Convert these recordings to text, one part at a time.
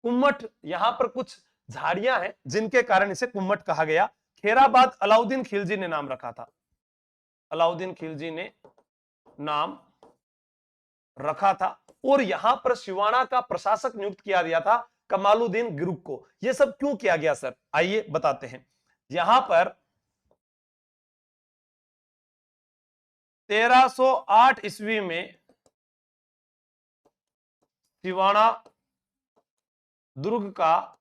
कुम्मट, यहां पर कुछ झाड़ियां हैं जिनके कारण इसे कुम्मट कहा गया। खेराबाद अलाउद्दीन खिलजी ने नाम रखा था, अलाउद्दीन खिलजी ने नाम रखा था। और यहां पर सिवाना का प्रशासक नियुक्त किया गया था कमालुद्दीन गिरुक को। यह सब क्यों किया गया सर, आइए बताते हैं। यहां पर 1308 ईस्वी में सिवाना दुर्ग का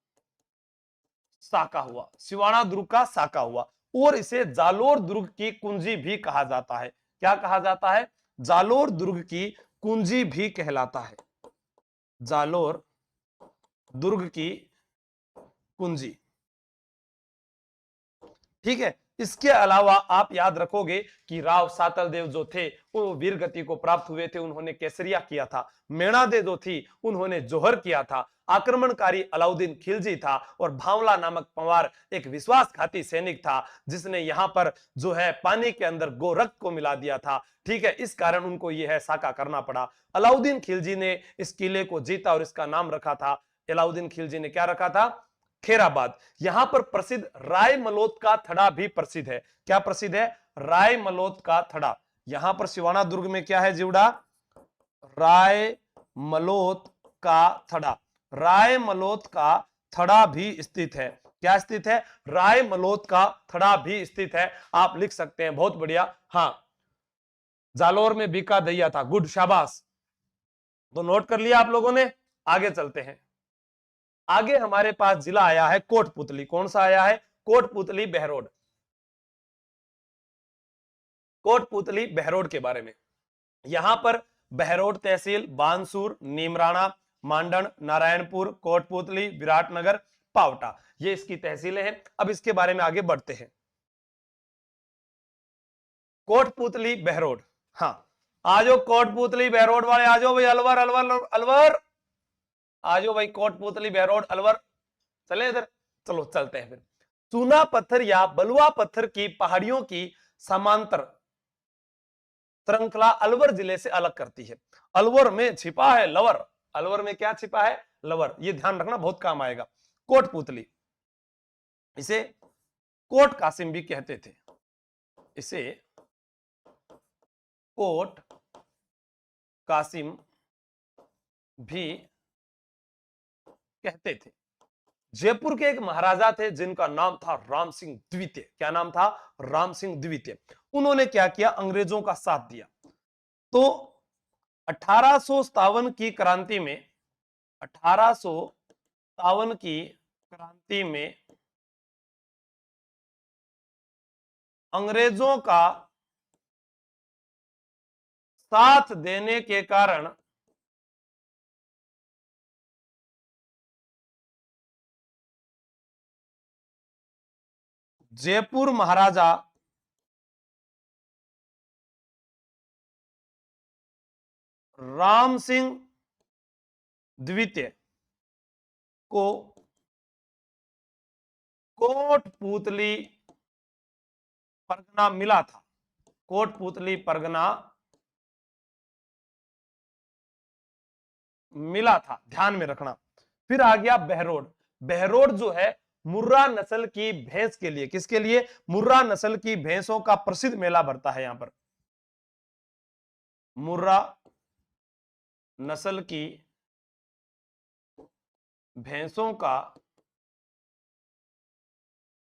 साका हुआ, सिवाना दुर्ग का साका हुआ। और इसे जालोर दुर्ग की कुंजी भी कहा जाता है। क्या कहा जाता है? जालोर दुर्ग की कुंजी भी कहलाता है, जालोर दुर्ग की कुंजी। ठीक है। इसके अलावा आप याद रखोगे कि राव सातलदेव जो थे वो वीर गति को प्राप्त हुए थे, उन्होंने केसरिया किया था। मेणादे जो थी उन्होंने जोहर किया था। आक्रमणकारी अलाउद्दीन खिलजी था। और भावला नामक पंवार एक विश्वासघाती सैनिक था जिसने यहां पर जो है पानी के अंदर गोरख को मिला दिया था। ठीक है, इस कारण उनको यह है साका करना पड़ा। अलाउद्दीन खिलजी ने इस किले को जीता और इसका नाम रखा था, अलाउद्दीन खिलजी ने क्या रखा था? खेराबाद। यहां पर प्रसिद्ध राय मलोत का थड़ा भी प्रसिद्ध है। क्या प्रसिद्ध है? राय मलोत का थड़ा। यहां पर सिवाना दुर्ग में क्या है जीवड़ा? राय मलोत का थड़ा। राय मलोत का थड़ा भी स्थित है। क्या स्थित है? राय मलोत का थड़ा भी स्थित है। आप लिख सकते हैं, बहुत बढ़िया। हाँ, जालोर में बीका दैया था, गुड, शाबाश। तो नोट कर लिया आप लोगों ने। आगे चलते हैं। आगे हमारे पास जिला आया है कोटपुतली। कौन सा आया है? कोटपुतली बहरोड। कोटपुतली बहरोड के बारे में, यहां पर बहरोड तहसील, बानसूर, नीमराणा, मांडन, नारायणपुर, कोटपुतली, विराटनगर, पावटा, ये इसकी तहसीलें हैं। अब इसके बारे में आगे बढ़ते हैं। कोटपुतली बहरोड, हाँ, आजो कोटपुतली बहरोड वाले, आजो भाई, अलवर अलवर अलवर, आजो भाई कोटपुतली बहरोड अलवर। चले इधर, चलो चलते हैं फिर। चूना पत्थर या बलुआ पत्थर की पहाड़ियों की समांतर श्रृंखला अलवर जिले से अलग करती है। अलवर में छिपा है लवर। अलवर में क्या छिपा है? लवर। ये ध्यान रखना, बहुत काम आएगा। कोटपुतली, इसे कोट कासिम भी कहते थे, इसे कोट कासिम भी कहते थे। जयपुर के एक महाराजा थे जिनका नाम था राम सिंह द्वितीय। क्या नाम था? राम सिंह द्वितीय। उन्होंने क्या किया? अंग्रेजों का साथ दिया। तो 1857 की क्रांति में, 1857 की क्रांति में अंग्रेजों का साथ देने के कारण जयपुर महाराजा राम सिंह द्वितीय को कोटपुतली परगना मिला था। कोटपुतली परगना मिला था, ध्यान में रखना। फिर आ गया बहरोड। बहरोड जो है मुर्रा नस्ल की भैंस के लिए, किसके लिए? मुर्रा नस्ल की भैंसों का प्रसिद्ध मेला भरता है यहां पर। मुर्रा नस्ल की भैंसों का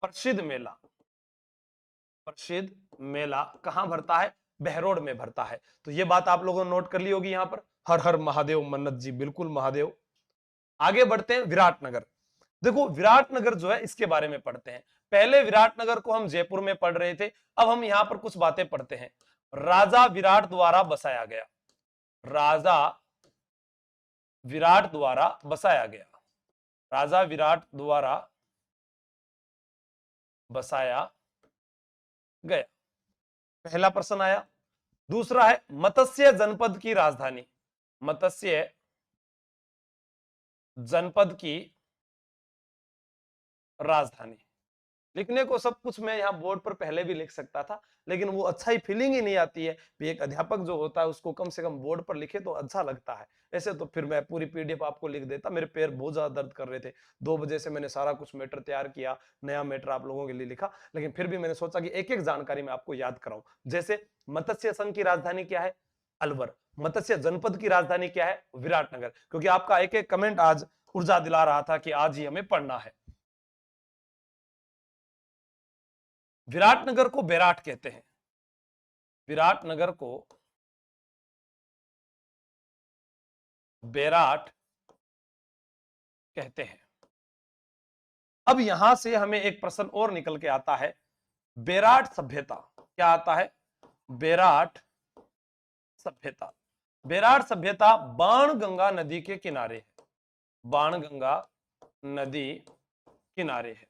प्रसिद्ध मेला, प्रसिद्ध मेला कहां भरता है? बहरोड में भरता है। तो यह बात आप लोगों ने नोट कर ली होगी यहां पर। हर हर महादेव मन्नत जी, बिल्कुल महादेव। आगे बढ़ते हैं, विराटनगर। देखो विराटनगर जो है इसके बारे में पढ़ते हैं। पहले विराटनगर को हम जयपुर में पढ़ रहे थे, अब हम यहां पर कुछ बातें पढ़ते हैं। राजा विराट द्वारा बसाया गया, राजा विराट द्वारा बसाया गया, राजा विराट द्वारा बसाया गया, पहला प्रश्न आया। दूसरा है मत्स्य जनपद की राजधानी, मत्स्य जनपद की राजधानी। लिखने को सब कुछ मैं यहाँ बोर्ड पर पहले भी लिख सकता था, लेकिन वो अच्छा ही फीलिंग ही नहीं आती है। एक अध्यापक जो होता है उसको कम से कम बोर्ड पर लिखे तो अच्छा लगता है। ऐसे तो फिर मैं पूरी पीडीएफ आपको लिख देता, मेरे पैर बहुत ज्यादा दर्द कर रहे थे। 2 बजे से मैंने सारा कुछ मैटर तैयार किया, नया मैटर आप लोगों के लिए लिखा, लेकिन फिर भी मैंने सोचा कि एक एक जानकारी मैं आपको याद कराऊं। जैसे मत्स्य संघ की राजधानी क्या है? अलवर। मत्स्य जनपद की राजधानी क्या है? विराटनगर। क्योंकि आपका एक एक कमेंट आज ऊर्जा दिला रहा था कि आज ही हमें पढ़ना है। विराटनगर को बेराट कहते हैं। विराटनगर को बेराट कहते हैं। अब यहां से हमें एक प्रश्न और निकल के आता है, बेराट सभ्यता क्या आता है? बेराट सभ्यता। बेराट सभ्यता बाणगंगा नदी के किनारे है। बाणगंगा नदी किनारे है।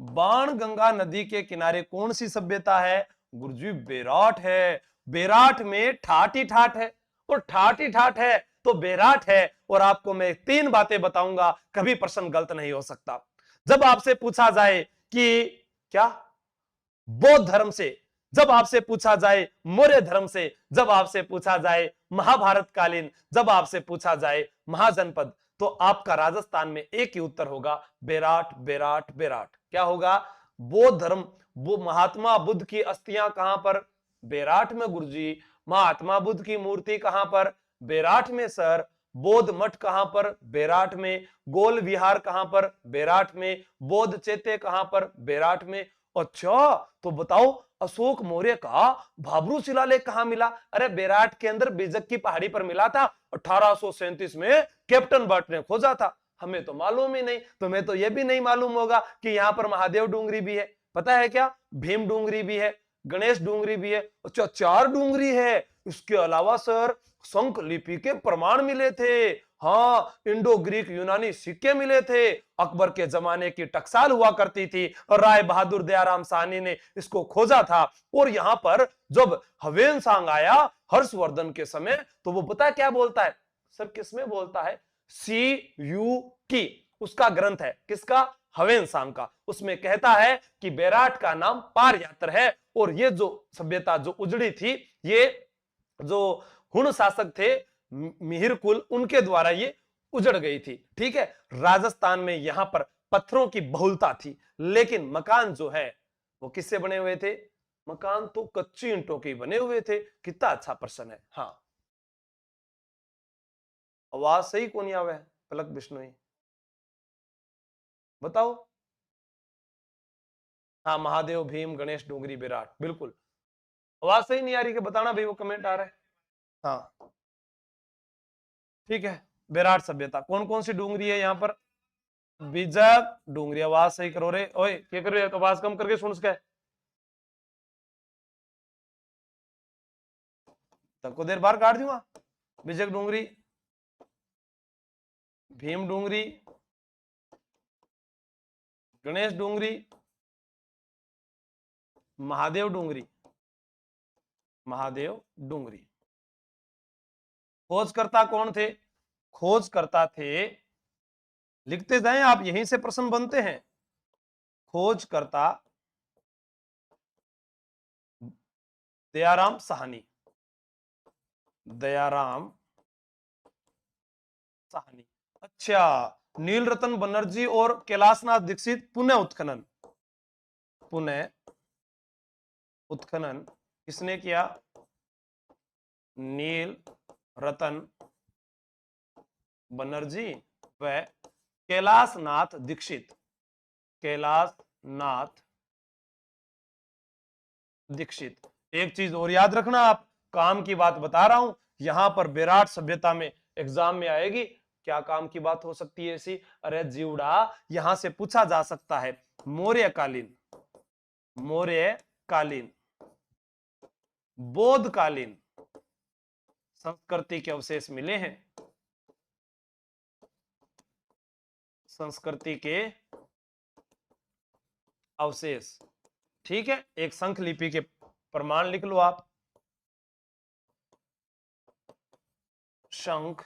बाणगंगा नदी के किनारे कौन सी सभ्यता है? गुरुजी बेराट है। बेराट में ठाठ ही ठाठ है, और ठाठ ही ठाठ है तो बेराट है। और आपको मैं 3 बातें बताऊंगा, कभी प्रश्न गलत नहीं हो सकता। जब आपसे पूछा जाए कि क्या बौद्ध धर्म से, जब आपसे पूछा जाए मौर्य धर्म से, जब आपसे पूछा जाए महाभारत कालीन, जब आपसे पूछा जाए महाजनपद, तो आपका राजस्थान में एक ही उत्तर होगा, बेराट बेराट बेराट। क्या होगा? बौद्ध धर्म। वो महात्मा बुद्ध की अस्थियां कहां पर? बेराट में गुरुजी। महात्मा बुद्ध की मूर्ति कहां पर? बेराट में सर। बौद्ध मठ कहां पर? बेराट में। गोल विहार कहां पर? बेराट में। बौद्ध चैत्य कहां पर? बेराट में। अच्छा, तो बताओ अशोक मौर्य का भाब्रू शिलालेख कहां मिला? अरे बेराट के अंदर बेजक की पहाड़ी पर मिला था। 1837 में कैप्टन बर्ट ने खोजा था। हमें तो मालूम ही नहीं। तुम्हें तो यह भी नहीं मालूम होगा कि यहाँ पर महादेव डूंगरी भी है। पता है क्या? भीम डूंगरी भी है, गणेश डूंगरी भी है। अच्छा, 4 डूंगरी है। इसके अलावा सर शंख लिपि के प्रमाण मिले थे। हाँ, इंडो ग्रीक यूनानी सिक्के मिले थे। अकबर के जमाने की टकसाल हुआ करती थी और राय बहादुर दयाराम साहनी ने इसको खोजा था। और यहां पर जब हवेनसांग आया हर्षवर्धन के समय, तो वो पता है क्या बोलता है? सर किसमें बोलता है? CU उसका ग्रंथ है। किसका? हवेनसांग का। उसमें कहता है कि बेराट का नाम पारयात्र है। और ये जो सभ्यता जो उजड़ी थी, ये जो हुण शासक थे मिहिर कुल, उनके द्वारा ये उजड़ गई थी। ठीक है। राजस्थान में यहां पर पत्थरों की बहुलता थी, लेकिन मकान जो है वो किससे बने हुए थे? मकान तो कच्ची ईंटों के बने हुए थे। कितना अच्छा प्रश्न है। हाँ, आवाज सही कौन आवे? पलक बिश्नोई बताओ। हाँ, महादेव भीम गणेश डोंगरी विराट, बिल्कुल। आवाज सही नहीं आ रही कि बताना भाई, वो कमेंट आ रहा है। हाँ ठीक है। बेराट सभ्यता कौन कौन सी डूंगरी है यहाँ पर? बीजक डूंगरी। आवाज सही करो रे। ओए क्या कर रहे हो? आवाज कम करके सुन सके। तब को देर बाहर काट दूंगा। बीजक डूंगरी, भीम डूंगरी, गणेश डूंगरी, महादेव डूंगरी। महादेव डूंगरी। खोजकर्ता कौन थे? खोजकर्ता थे, लिखते जाएं आप, यहीं से प्रश्न बनते हैं। खोजकर्ता दयाराम साहनी। दयाराम साहनी। अच्छा, नील रतन बनर्जी और कैलाशनाथ दीक्षित पुनः उत्खनन। पुनः उत्खनन किसने किया? नील रतन बनर्जी व कैलाशनाथ दीक्षित। कैलाशनाथ दीक्षित। एक चीज और याद रखना, आप काम की बात बता रहा हूं, यहां पर बेराट सभ्यता में एग्जाम में आएगी। क्या काम की बात हो सकती है ऐसी? अरे जीवड़ा, यहां से पूछा जा सकता है मौर्यकालीन, मौर्यकालीन, बौद्धकालीन संस्कृति के अवशेष मिले हैं। संस्कृति के अवशेष। ठीक है। एक शंख लिपि के प्रमाण लिख लो आप। शंख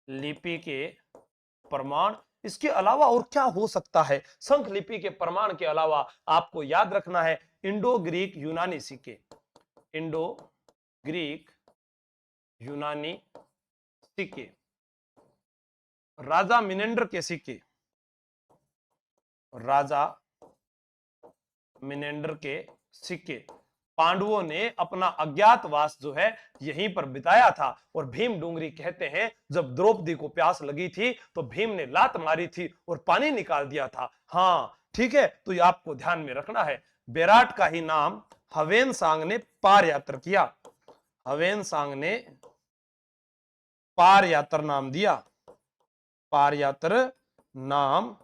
लिपि के प्रमाण। इसके अलावा और क्या हो सकता है? संख लिपि के प्रमाण के अलावा आपको याद रखना है इंडो ग्रीक यूनानी सिक्के, इंडो ग्रीक यूनानी सिक्के, राजा मिनेंडर के सिक्के, राजा मिनेंडर के सिक्के। पांडवों ने अपना अज्ञातवास जो है यहीं पर बिताया था। और भीम डूंगरी कहते हैं जब द्रौपदी को प्यास लगी थी तो भीम ने लात मारी थी और पानी निकाल दिया था। हाँ ठीक है, तो ये आपको ध्यान में रखना है। बेराट का ही नाम हवेन सांग ने पार यात्र किया, हवेन सांग ने पार यात्र नाम दिया, पार यात्र नाम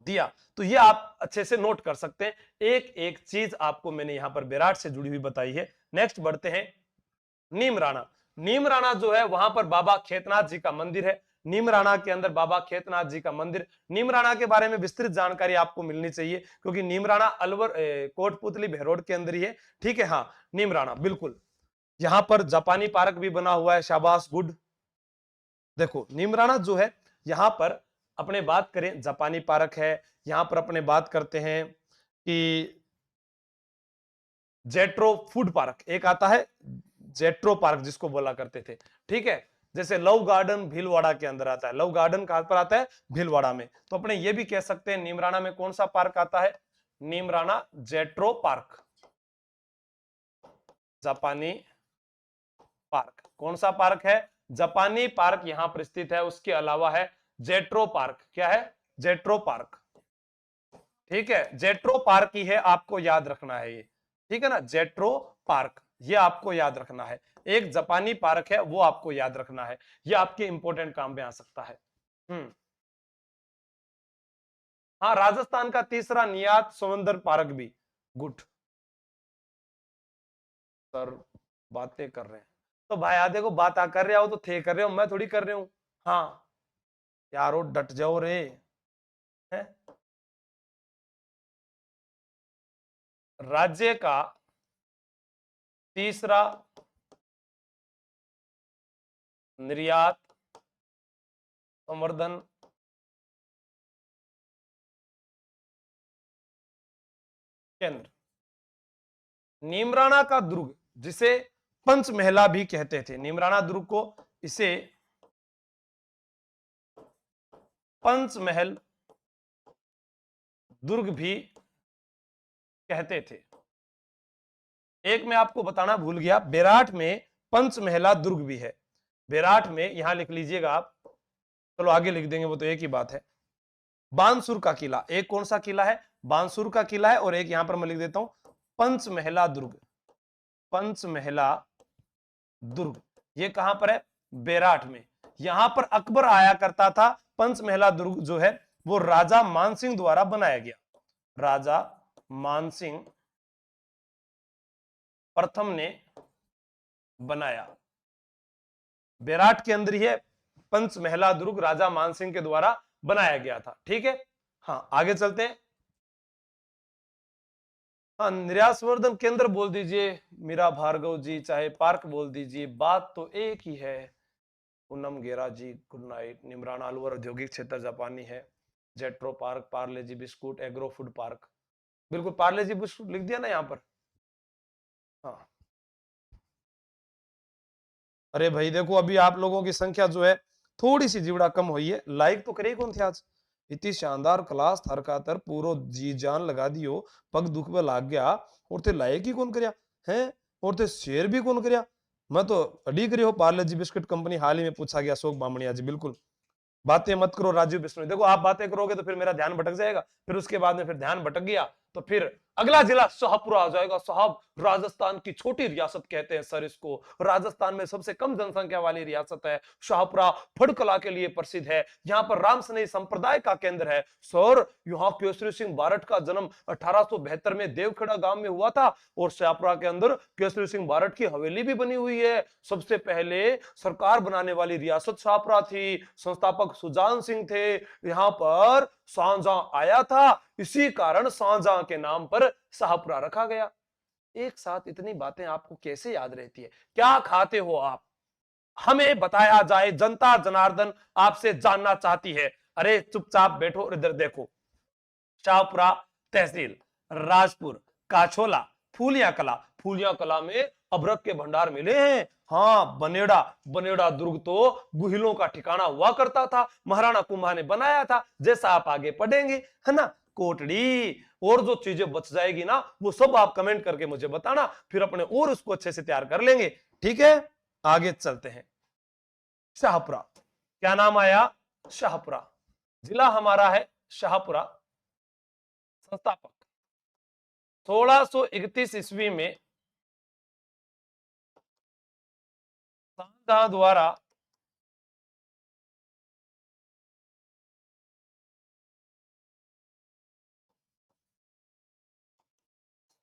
दिया। तो ये आप अच्छे से नोट कर सकते हैं। एक एक चीज आपको मैंने यहां पर बेराट से जुड़ी हुई बताई है। नेक्स्ट बढ़ते हैं नीमराणा। नीमराणा जो है वहां पर बाबा खेतनाथ जी का मंदिर है। नीमराणा के अंदर बाबा खेतनाथ जी का मंदिर। नीमराणा के बारे में विस्तृत जानकारी आपको मिलनी चाहिए क्योंकि नीमराणा अलवर कोटपुतली बहरोड के अंदर ही है। ठीक है, हाँ नीमराणा बिल्कुल। यहां पर जापानी पार्क भी बना हुआ है, शाबाश गुड। देखो नीमराणा जो है यहां पर अपने बात करें जापानी पार्क है, यहां पर अपने बात करते हैं कि जेट्रो फूड पार्क एक आता है, जेट्रो पार्क जिसको बोला करते थे। ठीक है, जैसे लव गार्डन भीलवाड़ा के अंदर आता है, लव गार्डन कहां पर आता है? भीलवाड़ा में। तो अपने ये भी कह सकते हैं नीमराणा में कौन सा पार्क आता है? नीमराणा जेट्रो पार्क, जापानी पार्क। कौन सा पार्क है? जापानी पार्क यहां पर स्थित है। उसके अलावा है जेट्रो पार्क। क्या है? JETRO park. ठीक है, जेट्रो पार्क ही है, आपको याद रखना है ये। ठीक है ना, जेट्रो पार्क ये आपको याद रखना है। एक जापानी पार्क है वो आपको याद रखना है, ये आपके इंपॉर्टेंट काम में आ सकता है। हाँ, राजस्थान का तीसरा नियात समंदर पार्क भी। गुड सर, बातें कर रहे हैं तो भाई आ देखो, बात आ कर रहे हो तो थे कर रहे हो, मैं थोड़ी कर रहे हूं। हाँ यारो डट जाओ रे। है राज्य का तीसरा निर्यात संवर्धन केंद्र नीमराणा का दुर्ग, जिसे पंचमहला भी कहते थे। नीमराणा दुर्ग को इसे पंचमहल दुर्ग भी कहते थे। एक मैं आपको बताना भूल गया, बेराट में पंचमहला दुर्ग भी है। बेराट में यहां लिख लीजिएगा आप, चलो आगे लिख देंगे वो तो एक ही बात है। बानसूर का किला, एक कौन सा किला है? बानसूर का किला है। और एक यहां पर मैं लिख देता हूं पंचमहला दुर्ग, पंचमहला दुर्ग ये कहां पर है? बेराट में। यहां पर अकबर आया करता था। पंचमहला दुर्ग जो है वो राजा मानसिंह द्वारा बनाया गया, राजा मानसिंह प्रथम ने बनाया। बेराट के अंदर ही है पंचमहला दुर्ग, राजा मानसिंह के द्वारा बनाया गया था। ठीक है, हाँ आगे चलते हैं। हाँ, निर्यात संवर्धन केंद्र बोल दीजिए मीरा भार्गव जी, चाहे पार्क बोल दीजिए, बात तो एक ही है। पूनम गेरा जी गुड नाइट। निमराना अलवर औद्योगिक क्षेत्र जापानी है। जेट्रो पार्क, पार्ले जी बिस्कुट, एग्रो फूड पार्क। बिल्कुल पार्ले जी बिस्कुट लिख दिया ना यहाँ पर। हाँ अरे भाई देखो, अभी आप लोगों की संख्या जो है थोड़ी सी जीवड़ा कम हुई है। लाइक तो करे कौन थे आज? इतनी शानदार क्लास थर का तर पूरो जी जान लगा दियो, पग दुख में लाग गया और ते लाइक ही कौन करया है? और ते शेयर भी कौन करया? मैं तो अड़ी करी हो। पार्ले जी बिस्कुट कंपनी हाल ही में पूछा गया, अशोक बामणिया जी। बिल्कुल बातें मत करो राजीव बिश्नोई। देखो आप बातें करोगे तो फिर मेरा ध्यान भटक जाएगा, फिर उसके बाद में फिर ध्यान भटक गया तो फिर अगला जिला शाहपुरा आ जाएगा। साहब राजस्थान की छोटी रियासत कहते हैं सर इसको, राजस्थान में सबसे कम जनसंख्या वाली रियासत है शाहपुरा, फड़ कला के लिए प्रसिद्ध है। यहाँ पर राम सनेही संप्रदाय का केंद्र है सर। यहाँ केसरी सिंह बारठ का जन्म 1872 में देवखेड़ा गांव में हुआ था और शाहपुरा के अंदर केसरी सिंह बारठ की हवेली भी बनी हुई है। सबसे पहले सरकार बनाने वाली रियासत शाहपुरा थी, संस्थापक सुजान सिंह थे। यहाँ पर शाहजहां आया था, इसी कारण शाहजहां के नाम पर शाहपुरा रखा गया। एक साथ इतनी बातें आपको कैसे याद रहती है? क्या खाते हो आप? हमें बताया जाए, जनता जनार्दन आपसे जानना चाहती है। अरे चुपचाप बैठो और इधर देखो। शाहपुरा तहसील, राजपुर, काछोला, फूलिया कला। फूलिया कला में अभ्रक के भंडार मिले हैं। हाँ, बनेड़ा, बनेड़ा दुर्ग तो गुहिलों का ठिकाना हुआ करता था, महाराणा कुंभा ने बनाया था, जैसा आप आगे पढ़ेंगे, है ना। कोटड़ी, और जो चीजें बच जाएगी ना वो सब आप कमेंट करके मुझे बताना, फिर अपने और उसको अच्छे से तैयार कर लेंगे। ठीक है, आगे चलते हैं। शाहपुरा, क्या नाम आया? शाहपुरा। जिला हमारा है शाहपुरा। संस्थापक 1631 ईस्वी में शाहजहां द्वारा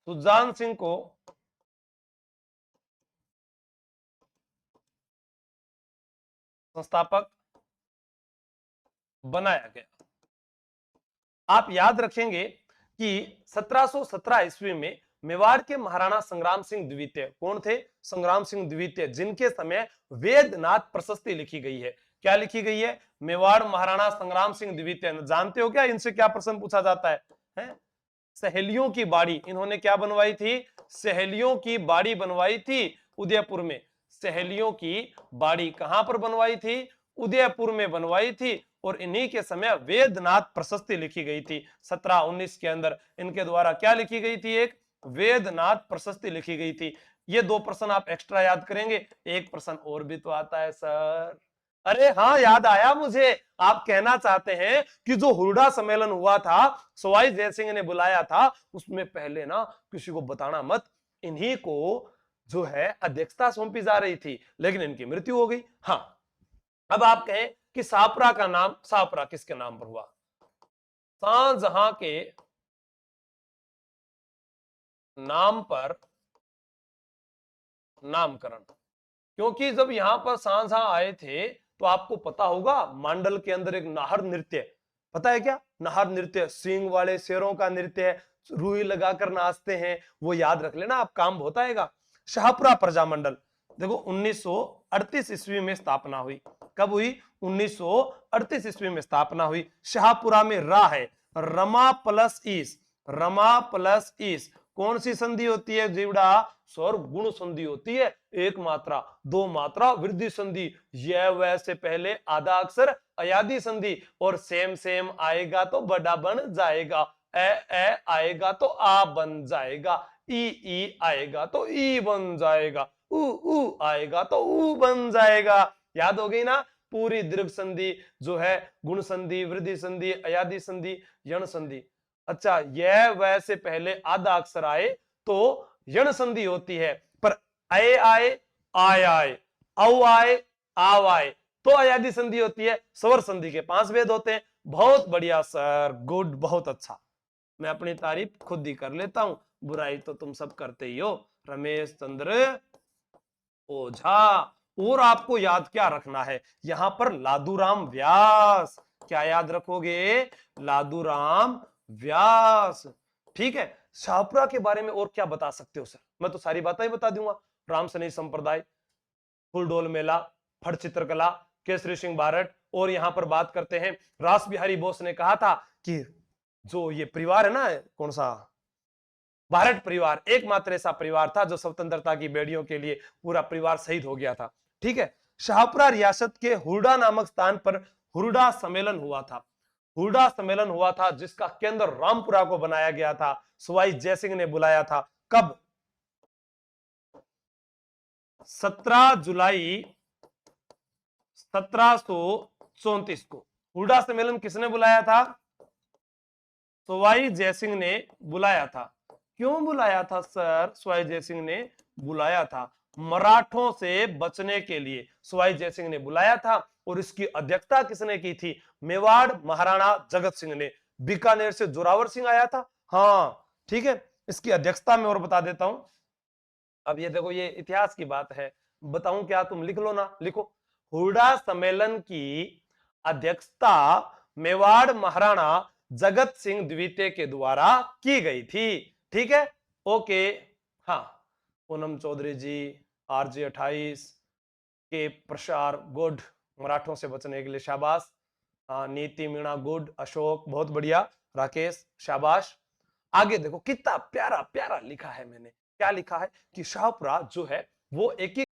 सुजान सिंह को संस्थापक बनाया गया। आप याद रखेंगे कि 1717 ईस्वी में मेवाड़ के महाराणा संग्राम सिंह द्वितीय कौन थे? संग्राम सिंह द्वितीय, जिनके समय वेदनाथ प्रशस्ति लिखी गई है। क्या लिखी गई है? मेवाड़ महाराणा संग्राम सिंह द्वितीय। जानते हो क्या इनसे क्या प्रश्न पूछा जाता है? सहेलियों की बाड़ी इन्होंने क्या बनवाई थी? सहेलियों की बाड़ी बनवाई थी उदयपुर में। सहेलियों की बाड़ी कहां पर बनवाई थी? उदयपुर में बनवाई थी। और इन्हीं के समय वेदनाथ प्रशस्ति लिखी गई थी 1719 के अंदर। इनके द्वारा क्या लिखी गई थी? एक वेदनाथ प्रशस्ति लिखी गई थी। ये 2 प्रश्न आप एक्स्ट्रा याद करेंगे। एक प्रश्न और भी तो आता है सर। अरे हाँ, याद आया मुझे। आप कहना चाहते हैं कि जो हुरडा सम्मेलन हुआ था, सवाई जयसिंह ने बुलाया था, उसमें पहले ना किसी को बताना मत, इन्हीं को जो है अध्यक्षता सौंपी जा रही थी, लेकिन इनकी मृत्यु हो गई। हाँ, अब आप कहें कि शाहपुरा का नाम, शाहपुरा किसके नाम पर हुआ? शाहजहां के नाम पर नामकरण। क्योंकि जब यहां पर शाहजहां आए थे तो आपको पता होगा मांडल के अंदर एक नाहर नृत्य, पता है क्या? नाहर नृत्य, सींग वाले शेरों का नृत्य, रुई लगाकर नाचते हैं, वो याद रख लेना, आप काम बहुत आएगा। शाहपुरा प्रजामंडल देखो 1938 ईस्वी में स्थापना हुई। कब हुई? 1938 ईस्वी में स्थापना हुई। शाहपुरा में रा है, रमा प्लस ईस, रमा प्लस ईस कौन सी संधि होती है जीवड़ा? स्वर गुण संधि होती है। एक मात्रा, दो मात्रा, वृद्धि संधि। यह वह से पहले आधा अक्षर अयादी संधि, और सेम सेम आएगा तो बड़ा बन जाएगा। ए आएगा तो आ बन जाएगा। ई आएगा तो ई बन जाएगा। उ आएगा तो ऊ बन जाएगा। याद हो गई ना? पूरी दीर्घ संधि जो है, गुण संधि, वृद्धि संधि, अयादी संधि, यण संधि। अच्छा, यह वह से पहले आधा अक्षर आए तो यण संधि होती है, पर आए आए, आय आए, औ आए, आव आए तो अयादी संधि होती है। स्वर संधि के 5 भेद होते हैं। बहुत बढ़िया सर, गुड, बहुत अच्छा। मैं अपनी तारीफ खुद ही कर लेता हूं, बुराई तो तुम सब करते ही हो। रमेश चंद्र ओझा। और आपको याद क्या रखना है? यहां पर लादूराम व्यास, क्या याद रखोगे? लादूराम व्यास। ठीक है, शाहपुरा के बारे में और क्या बता सकते हो सर? मैं तो सारी बातें ही बता दूंगा। राम सनेही संप्रदाय, फुलडोल मेला, फट चित्रकला, केसरी सिंह बारट। और यहां पर बात करते हैं, रास बिहारी बोस ने कहा था कि जो ये परिवार है ना, कौन सा बारट परिवार, एकमात्र ऐसा परिवार था जो स्वतंत्रता की बेड़ियों के लिए पूरा परिवार शहीद हो गया था। ठीक है, शाहपुरा रियासत के हुरडा नामक स्थान पर हुरडा सम्मेलन हुआ था। हुरडा सम्मेलन हुआ था जिसका केंद्र रामपुरा को बनाया गया था। सवाई जयसिंह ने बुलाया था। कब? 17 जुलाई 1734 को। हुरडा सम्मेलन किसने बुलाया था? सवाई जयसिंह ने बुलाया था। क्यों बुलाया था सर? सवाई जयसिंह ने बुलाया था मराठों से बचने के लिए, सवाई जयसिंह ने बुलाया था। और इसकी अध्यक्षता किसने की थी? मेवाड़ महाराणा जगत सिंह ने। बीकानेर से जोरावर सिंह आया था। हाँ ठीक है, इसकी अध्यक्षता में और बता देता हूं। अब ये देखो, ये इतिहास की बात है, बताऊं क्या? तुम लिख लो ना, लिखो। हुरडा सम्मेलन की अध्यक्षता मेवाड़ महाराणा जगत सिंह द्वितीय के द्वारा की गई थी। ठीक है, ओके। हाँ, पूनम चौधरी जी, आरजे 28 के प्रसार, गुड, मराठों से बचने के लिए शाबाश। नीति मीणा गुड, अशोक बहुत बढ़िया, राकेश शाबाश। आगे देखो कितना प्यारा प्यारा लिखा है मैंने, क्या लिखा है कि शाहपुरा जो है वो एक ही